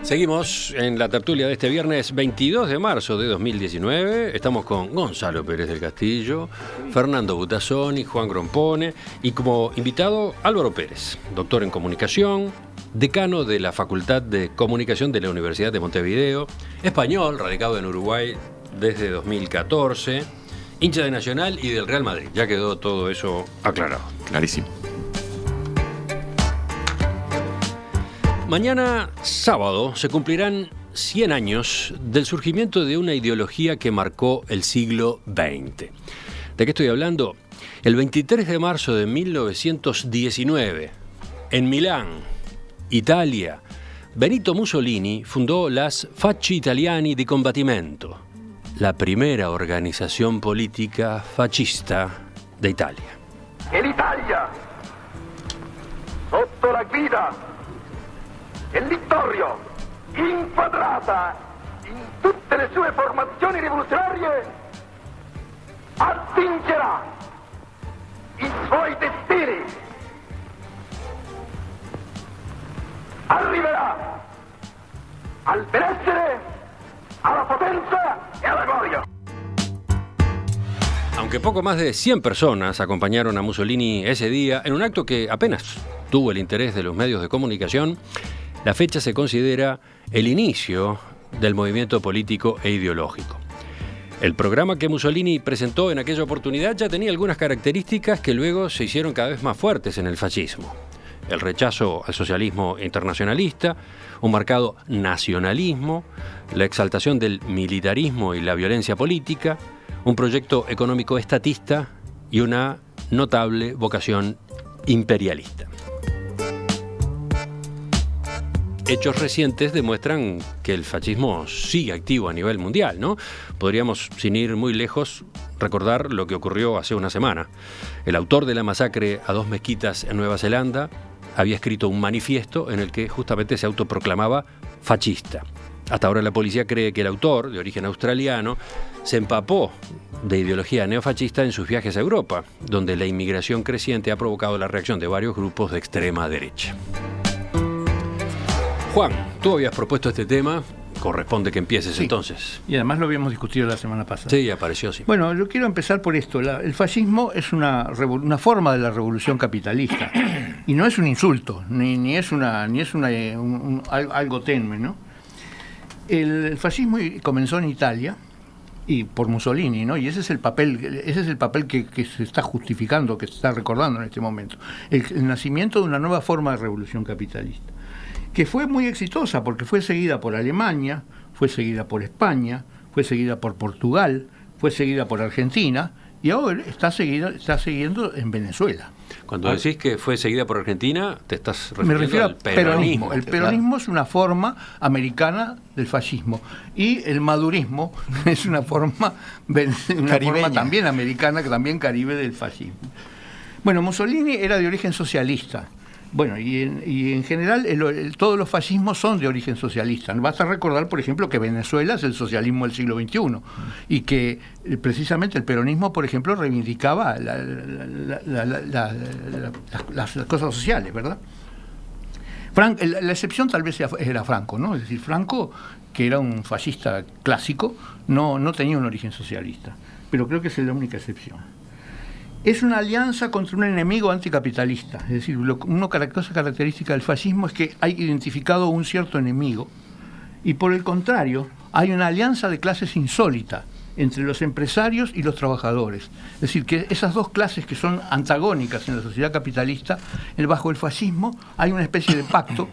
Seguimos en la tertulia de este viernes 22 de marzo de 2019. Estamos con Gonzalo Pérez del Castillo, Fernando Butazzoni, Juan Grompone y como invitado Álvaro Pérez, doctor en comunicación, decano de la Facultad de Comunicación de la Universidad de Montevideo, español, radicado en Uruguay desde 2014, hincha de Nacional y del Real Madrid. Ya quedó todo eso aclarado. Clarísimo. Mañana, sábado, se cumplirán 100 años del surgimiento de una ideología que marcó el siglo XX. ¿De qué estoy hablando? El 23 de marzo de 1919, en Milán, Italia, Benito Mussolini fundó las Fasci Italiani di Combattimento, la primera organización política fascista de Italia. E l'Italia, sotto la guida del Vittorio, inquadrata in tutte le sue formazioni rivoluzionarie, attingerà i suoi destini, arriverà al benessere, alla potenza e alla gloria. Aunque poco más de 100 personas acompañaron a Mussolini ese día en un acto que apenas tuvo el interés de los medios de comunicación, la fecha se considera el inicio del movimiento político e ideológico. El programa que Mussolini presentó en aquella oportunidad ya tenía algunas características que luego se hicieron cada vez más fuertes en el fascismo. El rechazo al socialismo internacionalista, un marcado nacionalismo, la exaltación del militarismo y la violencia política, un proyecto económico estatista y una notable vocación imperialista. Hechos recientes demuestran que el fascismo sigue activo a nivel mundial, ¿no? Podríamos, sin ir muy lejos, recordar lo que ocurrió hace una semana. El autor de la masacre a 2 mezquitas en Nueva Zelanda había escrito un manifiesto en el que justamente se autoproclamaba fascista. Hasta ahora la policía cree que el autor, de origen australiano, se empapó de ideología neofascista en sus viajes a Europa, donde la inmigración creciente ha provocado la reacción de varios grupos de extrema derecha. Juan, tú habías propuesto este tema, corresponde que empieces entonces. Y además lo habíamos discutido la semana pasada. Sí, apareció, sí. Bueno, yo quiero empezar por esto. El fascismo es una forma de la revolución capitalista. Y no es un insulto, ni es algo tenue, ¿no? El fascismo comenzó en Italia y por Mussolini, ¿no? Y ese es el papel que se está justificando, que se está recordando en este momento. El nacimiento de una nueva forma de revolución capitalista, que fue muy exitosa porque fue seguida por Alemania, fue seguida por España, fue seguida por Portugal, fue seguida por Argentina y ahora está siguiendo en Venezuela. Cuando decís que fue seguida por Argentina, te estás refiriendo Me refiero al peronismo. El peronismo es una forma americana del fascismo y el madurismo es una forma también americana, que también caribe del fascismo. Bueno, Mussolini era de origen socialista. Bueno, y en general todos los fascismos son de origen socialista. Basta recordar, por ejemplo, que Venezuela es el socialismo del siglo XXI y que precisamente el peronismo, por ejemplo, reivindicaba las cosas sociales, ¿verdad? La excepción tal vez era Franco, ¿no? Es decir, Franco, que era un fascista clásico, no tenía un origen socialista, pero creo que es la única excepción. Es una alianza contra un enemigo anticapitalista. Es decir, una cosa característica del fascismo es que hay identificado un cierto enemigo y por el contrario hay una alianza de clases insólita entre los empresarios y los trabajadores. Es decir, que esas dos clases que son antagónicas en la sociedad capitalista, bajo el fascismo hay una especie de pacto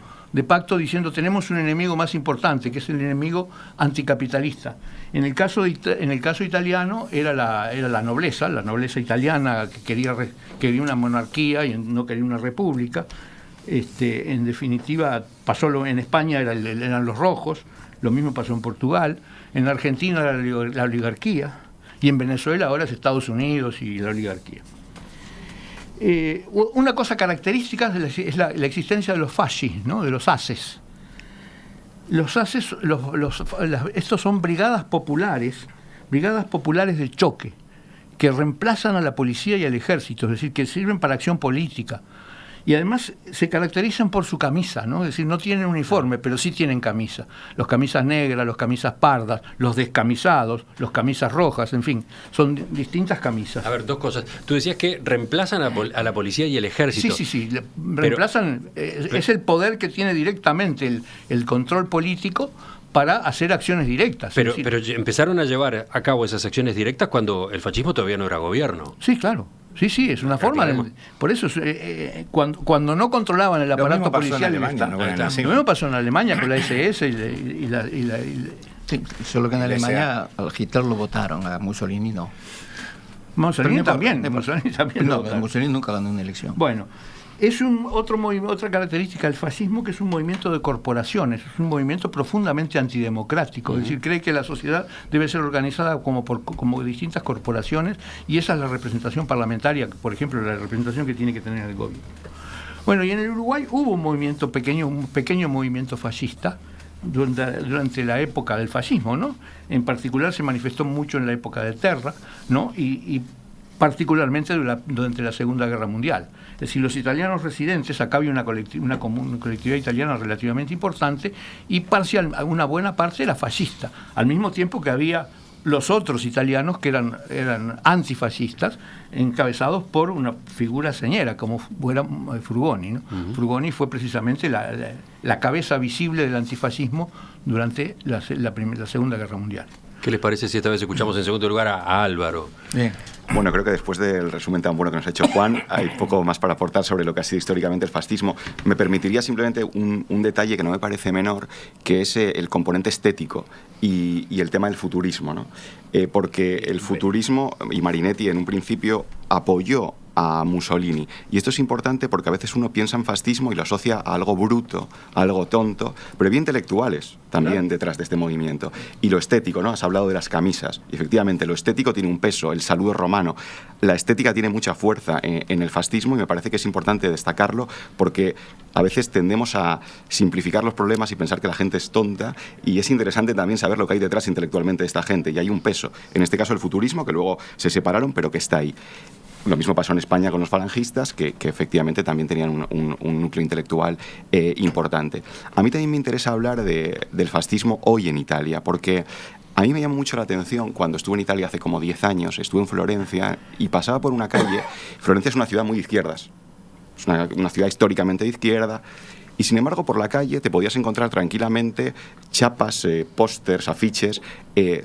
diciendo tenemos un enemigo más importante, que es el enemigo anticapitalista. En el caso italiano era la nobleza italiana que quería una monarquía y no quería una república. En definitiva, pasó en España eran los rojos, lo mismo pasó en Portugal, en Argentina era la oligarquía y en Venezuela ahora es Estados Unidos y la oligarquía. Una cosa característica es la existencia de los fascis, ¿no? De los ases. Los ases, estos son brigadas populares de choque, que reemplazan a la policía y al ejército, es decir, que sirven para acción política Y además se caracterizan por su camisa, ¿no? Es decir, no tienen uniforme, pero sí tienen camisa. Los camisas negras, los camisas pardas, los descamisados, los camisas rojas, en fin, son distintas camisas. A ver, dos cosas. Tú decías que reemplazan a la policía y el ejército. Sí. Reemplazan, es el poder que tiene directamente el control político para hacer acciones directas. Pero empezaron a llevar a cabo esas acciones directas cuando el fascismo todavía no era gobierno. Sí, claro. Sí, es una forma por eso, cuando no controlaban el aparato policial del Estado. Lo mismo pasó en Alemania con la SS y la sí, solo que en Alemania al Hitler lo votaron, a Mussolini no. Mussolini también. No, Mussolini nunca ganó una elección. Bueno, es otra característica del fascismo, que es un movimiento de corporaciones, es un movimiento profundamente antidemocrático, es decir, cree que la sociedad debe ser organizada como distintas corporaciones, y esa es la representación parlamentaria, por ejemplo, la representación que tiene que tener el gobierno. Bueno, y en el Uruguay hubo un pequeño movimiento fascista durante la época del fascismo, ¿no? En particular se manifestó mucho en la época de Terra, ¿no? Y particularmente durante la Segunda Guerra Mundial. Es decir, los italianos residentes, acá había una colectividad italiana relativamente importante, y una buena parte era fascista, al mismo tiempo que había los otros italianos que eran antifascistas, encabezados por una figura señera, como fuera Frugoni, ¿no? Frugoni fue precisamente la cabeza visible del antifascismo durante la Segunda Guerra Mundial. ¿Qué les parece si esta vez escuchamos en segundo lugar a Álvaro? Bien. Bueno, creo que después del resumen tan bueno que nos ha hecho Juan, hay poco más para aportar sobre lo que ha sido históricamente el fascismo. Me permitiría simplemente un detalle que no me parece menor, que es el componente estético y el tema del futurismo, ¿no? Porque el futurismo, y Marinetti en un principio apoyó a Mussolini. Y esto es importante porque a veces uno piensa en fascismo y lo asocia a algo bruto, a algo tonto, pero había intelectuales también detrás de este movimiento. Y lo estético, ¿no? Has hablado de las camisas. Y efectivamente, lo estético tiene un peso, el saludo romano. La estética tiene mucha fuerza en el fascismo, y me parece que es importante destacarlo porque a veces tendemos a simplificar los problemas y pensar que la gente es tonta, y es interesante también saber lo que hay detrás intelectualmente de esta gente, y hay un peso. En este caso el futurismo, que luego se separaron, pero que está ahí. Lo mismo pasó en España con los falangistas, que efectivamente también tenían un núcleo intelectual importante. A mí también me interesa hablar del fascismo hoy en Italia, porque a mí me llamó mucho la atención cuando estuve en Italia hace como 10 años, estuve en Florencia y pasaba por una calle. Florencia es una ciudad muy de izquierdas, es una ciudad históricamente de izquierda, y sin embargo por la calle te podías encontrar tranquilamente chapas, pósters, afiches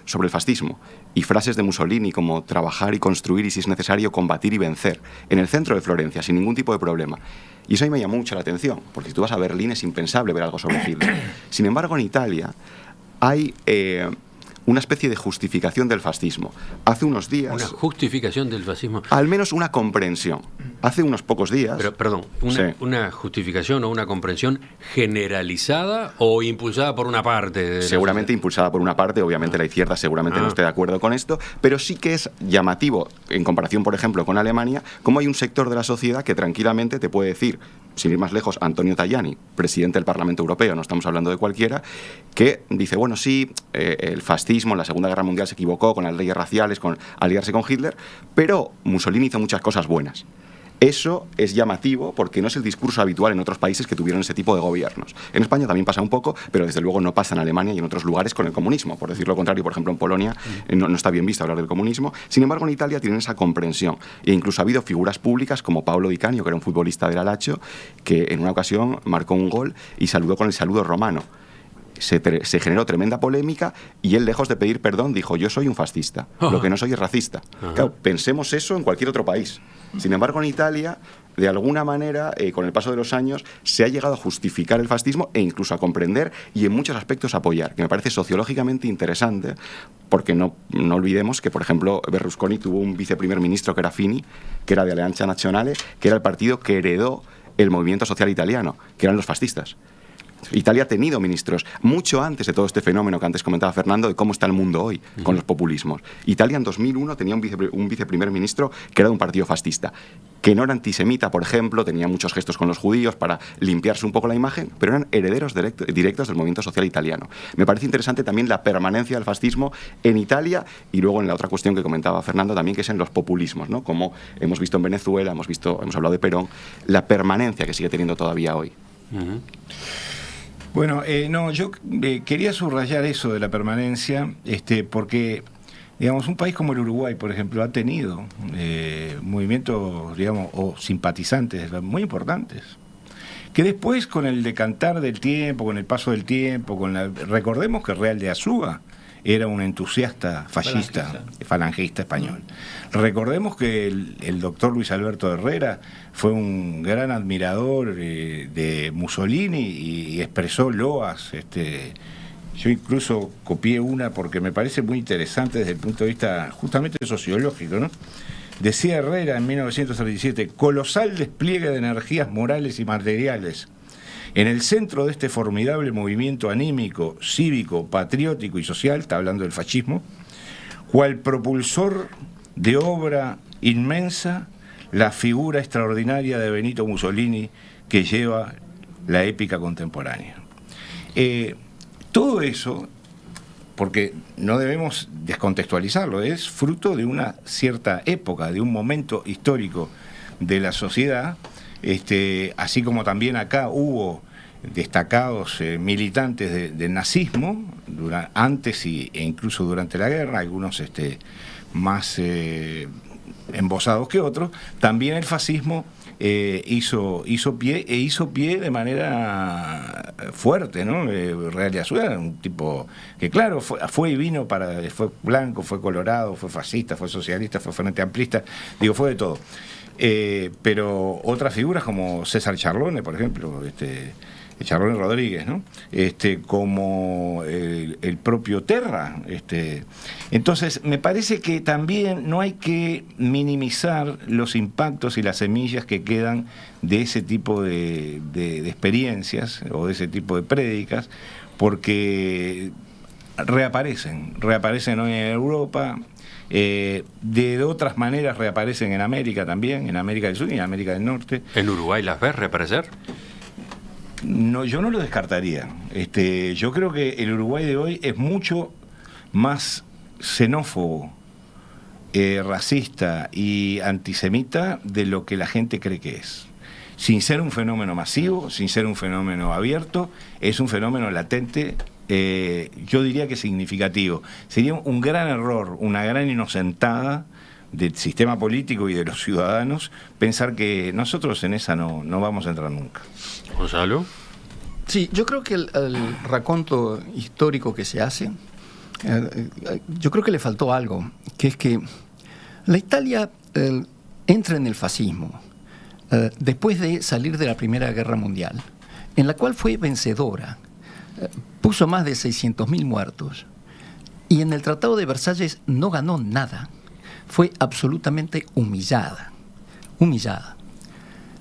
sobre el fascismo, y frases de Mussolini como trabajar y construir y, si es necesario, combatir y vencer, en el centro de Florencia, sin ningún tipo de problema. Y eso a mí me llamó mucho la atención, porque si tú vas a Berlín es impensable ver algo sobre Hitler. Sin embargo, en Italia hay una especie de justificación del fascismo. Hace unos días... ¿Una justificación del fascismo? Al menos una comprensión. Hace unos pocos días... Pero, perdón, sí. ¿Una justificación o una comprensión generalizada o impulsada por una parte? Seguramente impulsada por una parte, obviamente la izquierda seguramente no esté de acuerdo con esto, pero sí que es llamativo, en comparación, por ejemplo, con Alemania, cómo hay un sector de la sociedad que tranquilamente te puede decir, sin ir más lejos, Antonio Tajani, presidente del Parlamento Europeo, no estamos hablando de cualquiera, que dice, bueno, sí, el fascismo en la Segunda Guerra Mundial se equivocó con las leyes raciales, con aliarse con Hitler, pero Mussolini hizo muchas cosas buenas. Eso es llamativo porque no es el discurso habitual en otros países que tuvieron ese tipo de gobiernos. En España también pasa un poco, pero desde luego no pasa en Alemania y en otros lugares con el comunismo. Por decir lo contrario, por ejemplo, en Polonia no está bien visto hablar del comunismo. Sin embargo, en Italia tienen esa comprensión. E incluso ha habido figuras públicas como Paolo Di Canio, que era un futbolista del Lazio, que en una ocasión marcó un gol y saludó con el saludo romano. Se generó tremenda polémica y él, lejos de pedir perdón, dijo: yo soy un fascista, lo que no soy es racista. Claro, pensemos eso en cualquier otro país. Sin embargo, en Italia, de alguna manera, con el paso de los años, se ha llegado a justificar el fascismo e incluso a comprender y en muchos aspectos apoyar, que me parece sociológicamente interesante, porque no olvidemos que, por ejemplo, Berlusconi tuvo un viceprimer ministro que era Fini, que era de Alleanza Nazionale, que era el partido que heredó el movimiento social italiano, que eran los fascistas. Italia ha tenido ministros mucho antes de todo este fenómeno que antes comentaba Fernando de cómo está el mundo hoy con los populismos. Italia en 2001 tenía un viceprimer ministro que era de un partido fascista, que no era antisemita, por ejemplo, tenía muchos gestos con los judíos para limpiarse un poco la imagen, pero eran herederos directos del movimiento social italiano. Me parece interesante también la permanencia del fascismo en Italia y luego en la otra cuestión que comentaba Fernando también, que es en los populismos, ¿no? Como hemos visto en Venezuela, hemos hablado de Perón, la permanencia que sigue teniendo todavía hoy. Bueno, yo quería subrayar eso de la permanencia, porque, digamos, un país como el Uruguay, por ejemplo, ha tenido movimientos, digamos, o simpatizantes muy importantes, que después, con el decantar del tiempo, con el paso del tiempo, recordemos que Real de Azúa era un entusiasta falangista español. Recordemos que el doctor Luis Alberto Herrera fue un gran admirador de Mussolini y expresó loas. Yo incluso copié una porque me parece muy interesante desde el punto de vista justamente sociológico, ¿no? Decía Herrera en 1937, colosal despliegue de energías morales y materiales. En el centro de este formidable movimiento anímico, cívico, patriótico y social, está hablando del fascismo, cual propulsor de obra inmensa, la figura extraordinaria de Benito Mussolini que lleva la épica contemporánea. Todo eso, porque no debemos descontextualizarlo, es fruto de una cierta época, de un momento histórico de la sociedad, así como también acá hubo destacados militantes del nazismo antes e incluso durante la guerra, algunos más embosados que otros. También el fascismo hizo pie de manera fuerte, ¿no? Real de Azúa era un tipo que, claro, fue y vino, fue blanco, fue colorado, fue fascista, fue socialista, fue frente amplista, fue de todo. Pero otras figuras como César Charlone, por ejemplo, Charlone Rodríguez, ¿no? Como el propio Terra. Entonces, me parece que también no hay que minimizar los impactos y las semillas que quedan de ese tipo de experiencias o de ese tipo de prédicas, porque reaparecen hoy en Europa. De otras maneras reaparecen en América también, en América del Sur y en América del Norte. ¿En Uruguay las ves reaparecer? No, yo no lo descartaría. Yo creo que el Uruguay de hoy es mucho más xenófobo, racista y antisemita de lo que la gente cree que es. Sin ser un fenómeno masivo, sin ser un fenómeno abierto, es un fenómeno latente, yo diría que significativo. Sería un gran error, una gran inocentada del sistema político y de los ciudadanos pensar que nosotros en esa no vamos a entrar nunca. Gonzalo. Sí, yo creo que el raconto histórico que se hace, yo creo que le faltó algo, que es que la Italia entra en el fascismo después de salir de la Primera Guerra Mundial, en la cual fue vencedora, puso más de 600.000 muertos, y en el Tratado de Versalles no ganó nada, fue absolutamente humillada.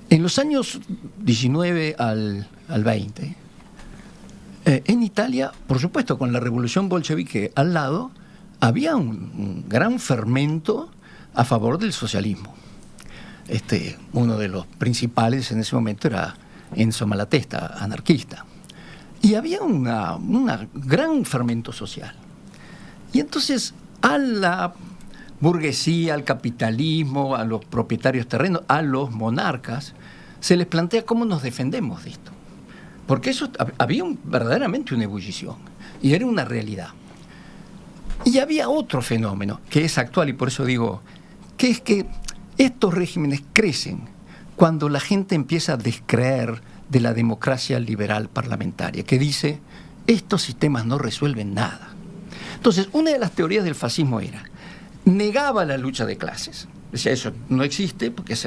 En los años 19 al 20, en Italia, por supuesto, con la revolución bolchevique al lado, había un gran fermento a favor del socialismo. Uno de los principales en ese momento era Enzo Malatesta, anarquista. Y había un gran fermento social. Y entonces a la burguesía, al capitalismo, a los propietarios terrenos, a los monarcas, se les plantea cómo nos defendemos de esto. Porque eso había verdaderamente una ebullición y era una realidad. Y había otro fenómeno que es actual y por eso digo, que es que estos regímenes crecen cuando la gente empieza a descreer de la democracia liberal parlamentaria, que dice, estos sistemas no resuelven nada. Entonces, una de las teorías del fascismo negaba la lucha de clases. Decía, eso no existe, porque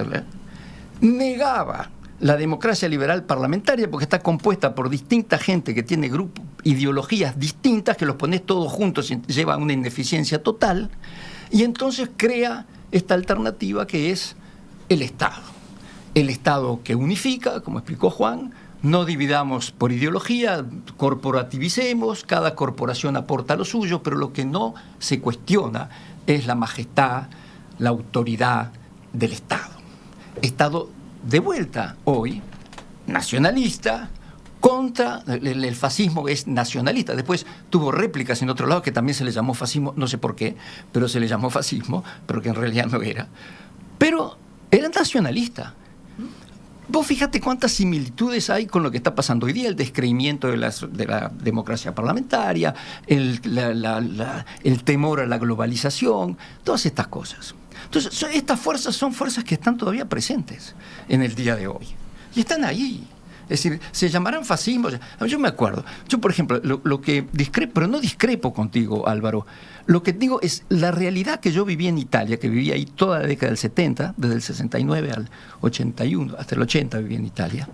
negaba la democracia liberal parlamentaria, porque está compuesta por distinta gente que tiene grupos, ideologías distintas, que los pones todos juntos y lleva a una ineficiencia total, y entonces crea esta alternativa que es el Estado. El Estado que unifica, como explicó Juan, no dividamos por ideología, corporativicemos, cada corporación aporta lo suyo, pero lo que no se cuestiona es la majestad, la autoridad del Estado. Estado de vuelta hoy, nacionalista, contra el fascismo, que es nacionalista. Después tuvo réplicas en otro lado que también se le llamó fascismo, no sé por qué, pero se le llamó fascismo, pero que en realidad no era. Pero era nacionalista. Vos fíjate cuántas similitudes hay con lo que está pasando hoy día, el descreimiento de la democracia parlamentaria, el temor a la globalización, todas estas cosas. Entonces, estas fuerzas son fuerzas que están todavía presentes en el día de hoy. Y están ahí. Es decir, se llamarán fascismo. Yo me acuerdo. Yo, por ejemplo, lo que discrepo, pero no discrepo contigo, Álvaro. Lo que digo es la realidad que yo viví en Italia, que viví ahí toda la década del 70, desde el 69 al 81, hasta el 80 viví en Italia.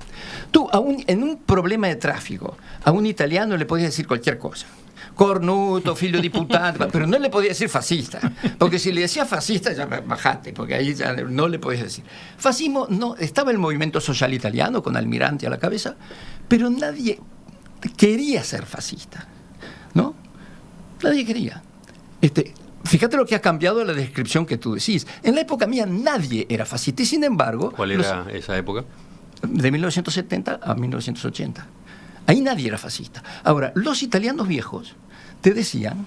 Tú, en un problema de tráfico, a un italiano le podías decir cualquier cosa. Cornuto, figlio di puttana, pero no le podía decir fascista, porque si le decía fascista ya bajate, porque ahí ya no le podías decir. Fascismo, no, estaba el movimiento social italiano con Almirante a la cabeza, pero nadie quería ser fascista, ¿no? Nadie quería. Fíjate lo que ha cambiado la descripción que tú decís. En la época mía nadie era fascista y sin embargo... ¿Cuál era esa época? De 1970 a 1980. Ahí nadie era fascista. Ahora, los italianos viejos te decían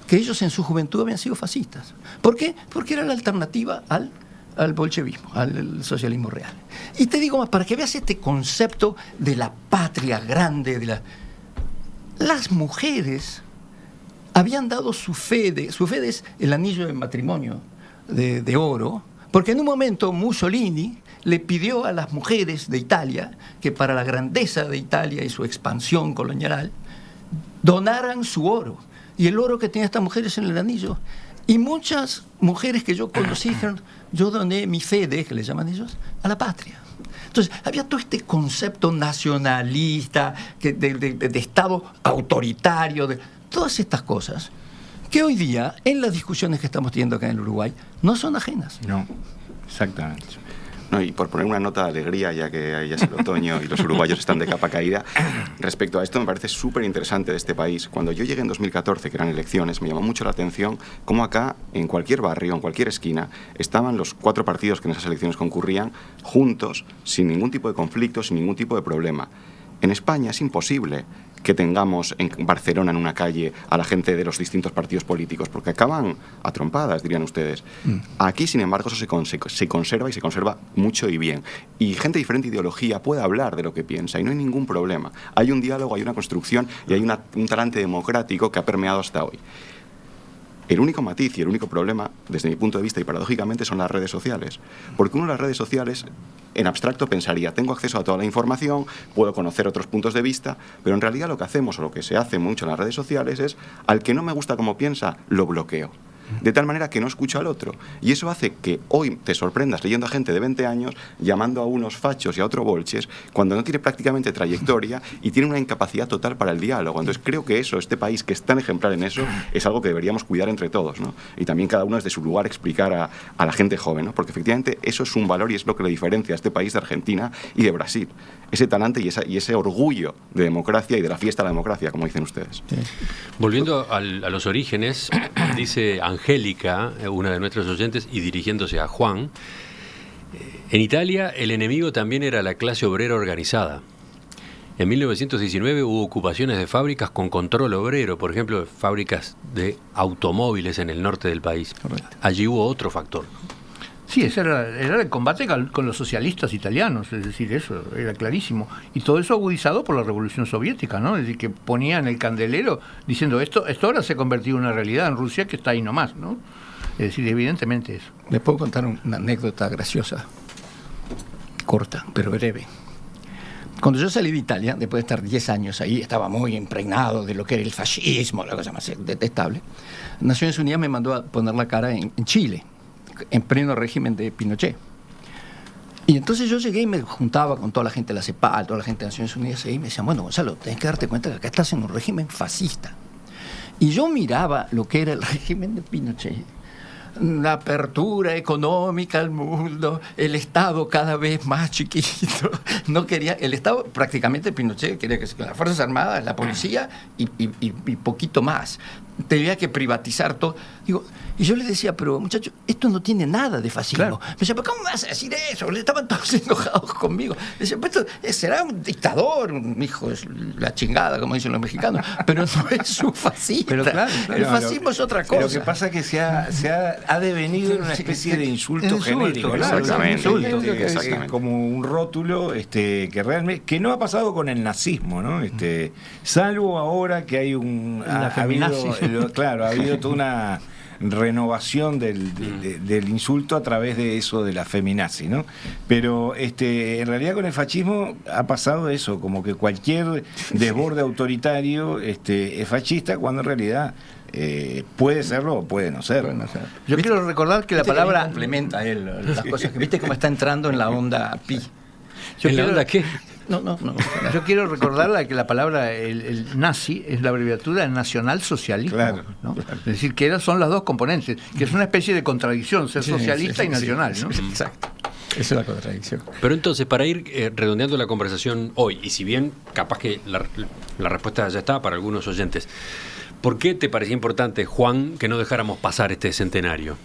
que ellos en su juventud habían sido fascistas. ¿Por qué? Porque era la alternativa al bolchevismo, al socialismo real. Y te digo más, para que veas este concepto de la patria grande, las mujeres habían dado su fe es el anillo de matrimonio de oro, porque en un momento Mussolini le pidió a las mujeres de Italia que para la grandeza de Italia y su expansión colonial donaran su oro. Y el oro que tenían estas mujeres en el anillo. Y muchas mujeres que yo conocí dijeron, yo doné mi fede, que le llaman ellos, a la patria. Entonces, había todo este concepto nacionalista, de Estado autoritario, de todas estas cosas, que hoy día, en las discusiones que estamos teniendo acá en el Uruguay, no son ajenas. No, exactamente. No, y por poner una nota de alegría, ya que ya es el otoño y los uruguayos están de capa caída, respecto a esto me parece súper interesante de este país. Cuando yo llegué en 2014, que eran elecciones, me llamó mucho la atención cómo acá, en cualquier barrio, en cualquier esquina, estaban los 4 partidos que en esas elecciones concurrían juntos, sin ningún tipo de conflicto, sin ningún tipo de problema. En España es imposible que tengamos en Barcelona, en una calle, a la gente de los distintos partidos políticos, porque acaban a trompadas, dirían ustedes. Aquí, sin embargo, eso se conserva y se conserva mucho y bien. Y gente de diferente ideología puede hablar de lo que piensa y no hay ningún problema. Hay un diálogo, hay una construcción y hay un talante democrático que ha permeado hasta hoy. El único matiz y el único problema, desde mi punto de vista y paradójicamente, son las redes sociales. Porque uno en las redes sociales, en abstracto, pensaría, tengo acceso a toda la información, puedo conocer otros puntos de vista, pero en realidad lo que hacemos o lo que se hace mucho en las redes sociales es, al que no me gusta cómo piensa, lo bloqueo. De tal manera que no escucho al otro. Y eso hace que hoy te sorprendas leyendo a gente de 20 años llamando a unos fachos y a otros bolches cuando no tiene prácticamente trayectoria y tiene una incapacidad total para el diálogo. Entonces creo que eso, este país que es tan ejemplar en eso, es algo que deberíamos cuidar entre todos, ¿no? Y también cada uno desde su lugar explicar a la gente joven, ¿no? Porque efectivamente eso es un valor y es lo que le diferencia a este país de Argentina y de Brasil. Ese talante y ese orgullo de democracia y de la fiesta de la democracia, como dicen ustedes. Sí. Volviendo a los orígenes, dice Angélica, una de nuestros oyentes, y dirigiéndose a Juan, en Italia el enemigo también era la clase obrera organizada. En 1919 hubo ocupaciones de fábricas con control obrero, por ejemplo, fábricas de automóviles en el norte del país. Correcto. Allí hubo otro factor. Sí, ese era el combate con los socialistas italianos, es decir, eso era clarísimo. Y todo eso agudizado por la Revolución Soviética, ¿no? Es decir, que ponían el candelero diciendo esto ahora se ha convertido en una realidad en Rusia que está ahí nomás, ¿no? Es decir, evidentemente eso. Les puedo contar una anécdota graciosa, corta, pero breve. Cuando yo salí de Italia, después de estar 10 años ahí, estaba muy impregnado de lo que era el fascismo, la cosa más detestable. Naciones Unidas me mandó a poner la cara en Chile, en pleno régimen de Pinochet. Y entonces yo llegué y me juntaba con toda la gente de la CEPAL, toda la gente de Naciones Unidas, y me decían, bueno, Gonzalo, tenés que darte cuenta que acá estás en un régimen fascista. Y yo miraba lo que era el régimen de Pinochet, la apertura económica al mundo, el Estado cada vez más chiquito. No quería, el Estado, prácticamente Pinochet quería que las Fuerzas Armadas, la policía y poquito más. Tenía que privatizar todo. Digo, y yo le decía, pero muchachos, esto no tiene nada de fascismo. Me decía, pero ¿cómo vas a decir eso? Estaban todos enojados conmigo. Le decía, pues esto será un dictador, un hijo de la chingada, como dicen los mexicanos, pero no es un fascista. Pero claro, el fascismo es otra cosa. Lo que pasa es que se ha devenido en una especie de insulto genérico. Claro, Exactamente. Es como un rótulo que realmente que no ha pasado con el nazismo, ¿no? Salvo ahora que hay ha habido toda una renovación del insulto a través de eso de la feminazi, ¿no? Pero en realidad con el fascismo ha pasado eso, como que cualquier desborde autoritario es fascista, cuando en realidad puede serlo o puede no serlo. Yo quiero recordar que la palabra complementa a él las cosas que viste cómo está entrando en la onda pi. ¿La onda qué? No. Yo quiero recordarle que la palabra el nazi es la abreviatura de nacionalsocialismo. Claro, ¿no? claro. Es decir, que son las dos componentes, que es una especie de contradicción, ser socialista y nacional. ¿no? Exacto. Esa es la contradicción. Pero entonces, para ir redondeando la conversación hoy, y si bien capaz que la respuesta ya está para algunos oyentes, ¿por qué te parecía importante, Juan, que no dejáramos pasar este centenario?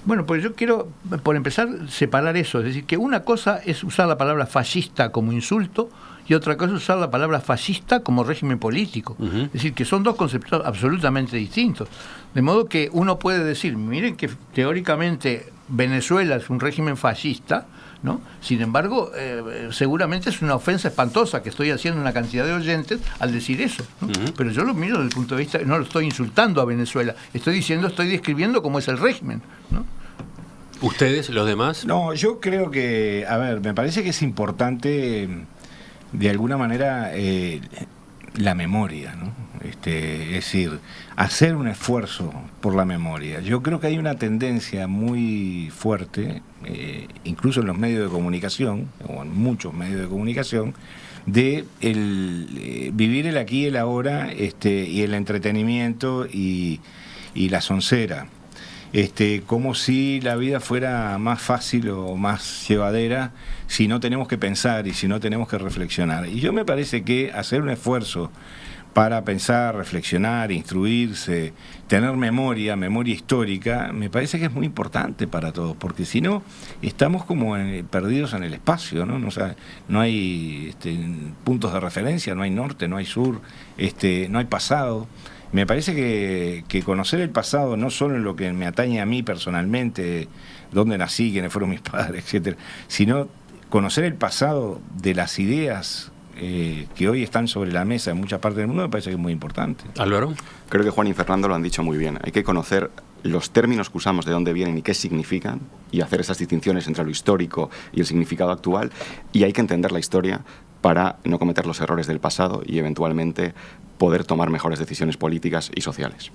Bueno, pues yo quiero, por empezar, separar eso. Es decir, que una cosa es usar la palabra fascista como insulto y otra cosa es usar la palabra fascista como régimen político. Es decir, que son dos conceptos absolutamente distintos. De modo que uno puede decir, miren que teóricamente Venezuela es un régimen fascista, ¿no? Sin embargo, seguramente es una ofensa espantosa que estoy haciendo una cantidad de oyentes al decir eso, ¿no? Pero yo lo miro desde el punto de vista, no lo estoy insultando a Venezuela, estoy describiendo cómo es el régimen, ¿no? ¿Ustedes, los demás? No, yo creo que, me parece que es importante, de alguna manera, la memoria, ¿no? Es decir, hacer un esfuerzo por la memoria. Yo creo que hay una tendencia muy fuerte, incluso en los medios de comunicación, o en muchos medios de comunicación, de vivir el aquí y el ahora, y el entretenimiento y la soncera. Como si la vida fuera más fácil o más llevadera si no tenemos que pensar y si no tenemos que reflexionar. Y yo me parece que hacer un esfuerzo para pensar, reflexionar, instruirse, tener memoria histórica, me parece que es muy importante para todos, porque si no, estamos como perdidos en el espacio, ¿no? O sea, no hay puntos de referencia, no hay norte, no hay sur, no hay pasado. Me parece que conocer el pasado, no solo en lo que me atañe a mí personalmente, dónde nací, quiénes fueron mis padres, etcétera, sino conocer el pasado de las ideas que hoy están sobre la mesa en muchas partes del mundo, me parece que es muy importante. Álvaro. Creo que Juan y Fernando lo han dicho muy bien. Hay que conocer los términos que usamos, de dónde vienen y qué significan, y hacer esas distinciones entre lo histórico y el significado actual, y hay que entender la historia para no cometer los errores del pasado y eventualmente poder tomar mejores decisiones políticas y sociales.